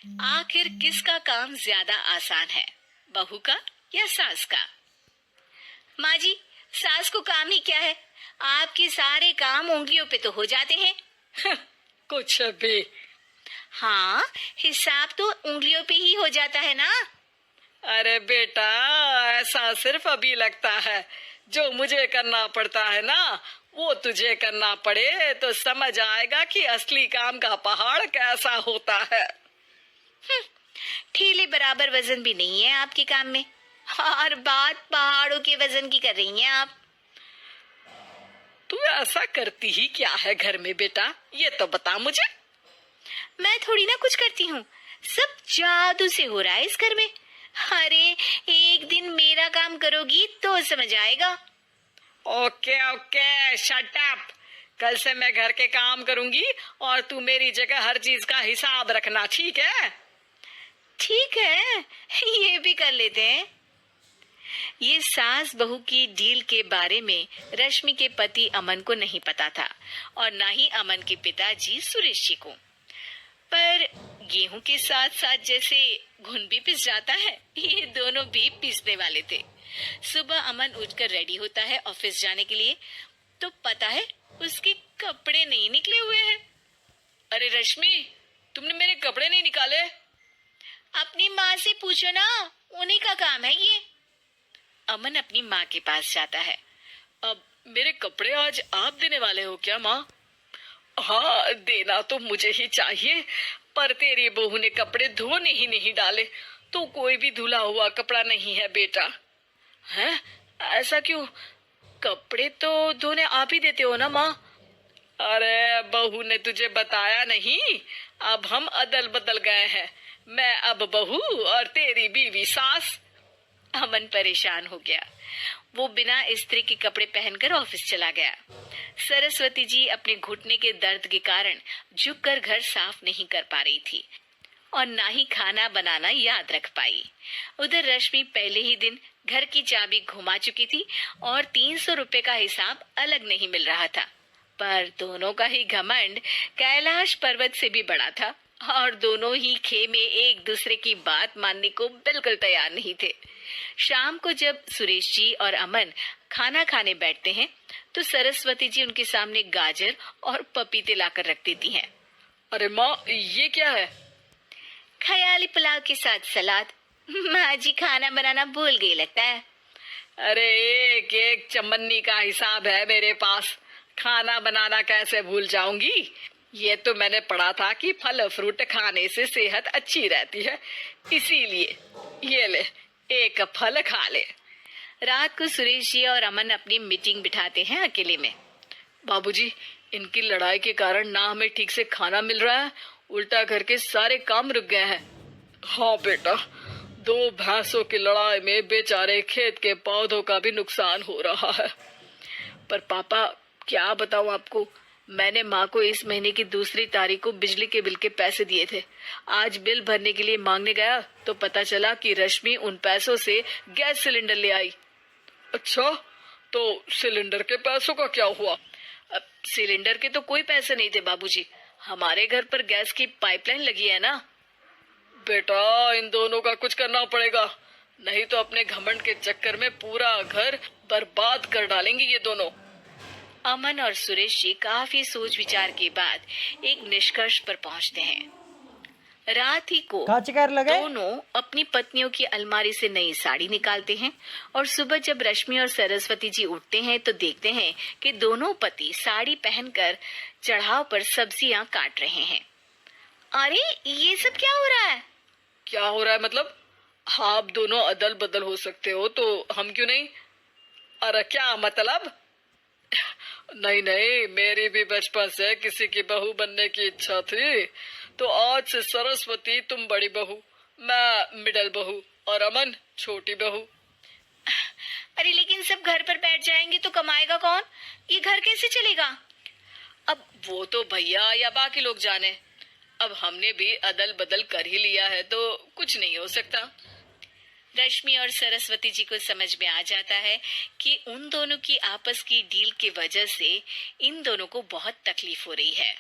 आखिर किसका काम ज्यादा आसान है, बहू का या सास का? माँ जी, सास को काम ही क्या है, आपके सारे काम उंगलियों पे तो हो जाते हैं। कुछ भी। हाँ, हिसाब तो उंगलियों पे ही हो जाता है ना। अरे बेटा, ऐसा सिर्फ अभी लगता है। जो मुझे करना पड़ता है ना, वो तुझे करना पड़े तो समझ आएगा कि असली काम का पहाड़ कैसा होता है। ठेले बराबर वजन भी नहीं है आपके काम में, और बात पहाड़ों के वजन की कर रही हैं आप। तू ऐसा करती ही क्या है घर में बेटा, ये तो बता मुझे। मैं थोड़ी ना कुछ करती हूँ, सब जादू से हो रहा है इस घर में। अरे, एक दिन मेरा काम करोगी तो समझ आएगा। Okay okay, shut up. कल से मैं घर के काम करूंगी और तू मेरी जगह हर चीज का हिसाब रखना, ठीक है? ठीक है, ये भी कर लेते हैं। ये सास बहू की डील के बारे में रश्मि के पति अमन को नहीं पता था, और न ही अमन के पिताजी सुरेश जी को। पर गेहूं के साथ साथ जैसे घुन भी पिस जाता है, ये दोनों भी पिसने वाले थे। सुबह अमन उठकर रेडी होता है ऑफिस जाने के लिए, तो पता है उसके कपड़े नहीं निकले हुए हैं। अरे रश्मि, तुमने मेरे कपड़े नहीं निकाले? अपनी माँ से पूछो ना, उन्हीं का काम है ये। अमन अपनी माँ के पास जाता है। अब मेरे कपड़े आज आप देने वाले हो क्या माँ? हाँ, देना तो मुझे ही चाहिए, पर तेरी बहू ने कपड़े धोने ही नहीं डाले, तो कोई भी धुला हुआ कपड़ा नहीं है बेटा। हैं? ऐसा क्यों? कपड़े तो धोने आप ही देते हो ना माँ? अरे बहू ने तुझे बताया नहीं, अब हम अदल बदल गए हैं। मैं अब बहू और तेरी बीवी सास। अमन परेशान हो गया। वो बिना इस्त्री के कपड़े पहनकर ऑफिस चला गया। सरस्वती जी अपने घुटने के दर्द के कारण झुककर घर साफ नहीं कर पा रही थी, और ना ही खाना बनाना याद रख पाई। उधर रश्मि पहले ही दिन घर की चाबी घुमा चुकी थी, और 300 रुपए का हिसाब अलग नहीं मिल रहा था। पर दोनों का ही घमंड कैलाश पर्वत से भी बड़ा था, और दोनों ही खेमे एक दूसरे की बात मानने को बिल्कुल तैयार नहीं थे। शाम को जब सुरेश जी और अमन खाना खाने बैठते हैं, तो सरस्वती जी उनके सामने गाजर और पपीते लाकर रख देती हैं। अरे माँ, ये क्या है? ख्याली पुलाव के साथ सलाद। माँ जी खाना बनाना भूल गई लगता है। अरे एक एक चमन्नी का हिसाब है मेरे पास, खाना बनाना कैसे भूल जाऊंगी? ये तो मैंने पढ़ा था कि फल फ्रूट खाने से सेहत अच्छी रहती है, इसीलिए ये ले, एक फल खा ले। रात को सुरेश जी और अमन अपनी मीटिंग बिठाते हैं अकेले में। बाबूजी, इनकी लड़ाई के कारण ना हमें ठीक से खाना मिल रहा है, उल्टा घर के सारे काम रुक गए हैं। हाँ बेटा, 2 भैंसों की लड़ाई में बेचारे खेत के पौधों का भी नुकसान हो रहा है। पर पापा, क्या बताऊं आपको, मैंने माँ को इस महीने की 2 तारीख को बिजली के बिल के पैसे दिए थे। आज बिल भरने के लिए मांगने गया तो पता चला कि रश्मि उन पैसों से गैस सिलेंडर ले आई। अच्छा, तो सिलेंडर के पैसों का क्या हुआ? अब सिलेंडर के तो कोई पैसे नहीं थे बाबूजी, हमारे घर पर गैस की पाइपलाइन लगी है ना। बेटा, इन दोनों का कुछ करना पड़ेगा, नहीं तो अपने घमंड के चक्कर में पूरा घर बर्बाद कर डालेंगे ये दोनों। अमन और सुरेश जी काफी सोच विचार के बाद एक निष्कर्ष पर पहुंचते हैं। रात ही को दोनों अपनी पत्नियों की अलमारी से नई साड़ी निकालते हैं, और सुबह जब रश्मि और सरस्वती जी उठते हैं तो देखते हैं कि दोनों पति साड़ी पहनकर चढ़ाव पर सब्जियां काट रहे हैं। अरे, ये सब क्या हो रहा है? क्या हो रहा है मतलब? आप दोनों अदल बदल हो सकते हो तो हम क्यों नहीं? अरे क्या मतलब? नहीं नहीं, मेरी भी बचपन से किसी की बहू बनने की इच्छा थी, तो आज से सरस्वती तुम बड़ी बहू, मैं मिडल बहू और अमन छोटी बहू। अरे लेकिन सब घर पर बैठ जाएंगे तो कमाएगा कौन? ये घर कैसे चलेगा? अब वो तो भैया या बाकी लोग जाने, अब हमने भी अदल बदल कर ही लिया है तो कुछ नहीं हो सकता। रश्मि और सरस्वती जी को समझ में आ जाता है कि उन दोनों की आपस की डील की वजह से इन दोनों को बहुत तकलीफ हो रही है,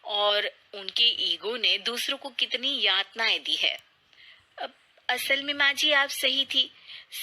और उनके ईगो ने दूसरों को कितनी यातनाएं दी है। अब असल में माँ जी आप सही थी,